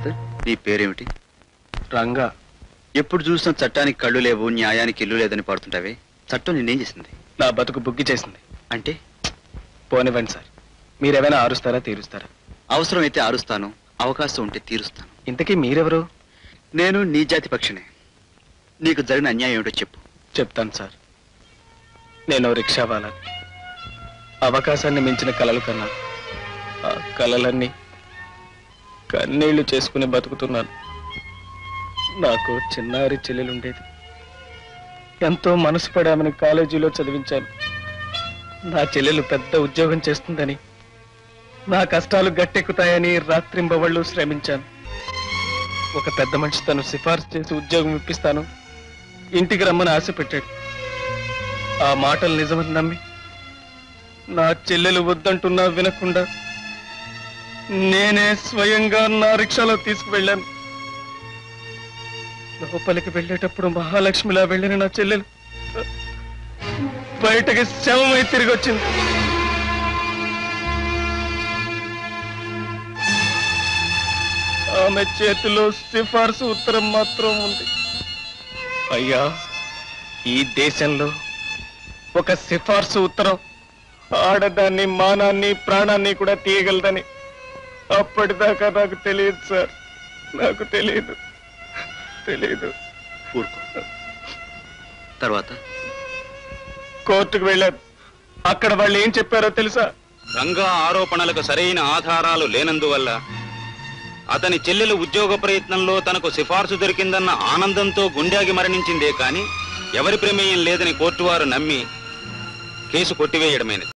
Mister, నీ పేరేమిటి? రంగా. ఎప్పుడు చూసినా చట్టానికి కళ్ళు లేవు, న్యాయానికి ఇల్లు లేదని పాడుతుంటావే. చట్టం నిన్నేం చేసింది? నా బతుకు బుగ్గి చేసింది. అంటే? పోనివ్వండి సార్, మీరేమైనా ఆరుస్తారా తీరుస్తారా? అవసరమైతే ఆరుస్తాను, అవకాశం ఉంటే తీరుస్తాను. ఇంతకీ మీరెవరు? నేను నీ జాతి పక్షినే. నీకు జరిగిన అన్యాయం ఏమిటో చెప్పు. చెప్తాను సార్. నేను రిక్షా వాళ్ళని. అవకాశాన్ని మించిన కలలు కన్నా ఆ కలలన్నీ కన్నీళ్లు చేసుకుని బతుకుతున్నాను. నాకు చిన్నారి చెల్లెలుండేది. ఎంతో మనసు పడామని కాలేజీలో చదివించాను. నా చెల్లెలు పెద్ద ఉద్యోగం చేస్తుందని, నా కష్టాలు గట్టెక్కుతాయని రాత్రింబవళ్ళు శ్రమించాను. ఒక పెద్ద మనిషి తను సిఫార్సు చేసి ఉద్యోగం ఇప్పిస్తాను, ఇంటికి రమ్మని ఆశ పెట్టాడు. ఆ మాటలు నిజమని నమ్మి నా చెల్లెలు వద్దంటున్నా వినకుండా నేనే స్వయంగా నా రిక్షాలో తీసుకువెళ్ళాను. లోపలికి వెళ్ళేటప్పుడు మహాలక్ష్మిలా వెళ్ళిన నా చెల్లెలు బయటకి శవమై తిరిగి వచ్చింది. ఆమె చేతిలో సిఫార్సు ఉత్తరం మాత్రం ఉంది. అయ్యా, ఈ దేశంలో ఒక సిఫార్సు ఉత్తరం ఆడదాన్ని, మానాన్ని, ప్రాణాన్ని కూడా తీయగలదని అప్పటిదాకా నాకు తెలియదు సార్. నాకు తెలియదు. ఊరుకో. తర్వాత కోర్టుకు వెళ్ళాను. అక్కడ వాళ్ళు ఏం చెప్పారో తెలుసా? రంగా ఆరోపణలకు సరైన ఆధారాలు లేనందువల్ల అతని చెల్లెలు ఉద్యోగ ప్రయత్నంలో తనకు సిఫార్సు దొరికిందన్న ఆనందంతో గుండెకి మరణించిందే కాని ఎవరి ప్రమేయం లేదని కోర్టు వారు నమ్మి కేసు కొట్టివేయడమైనది.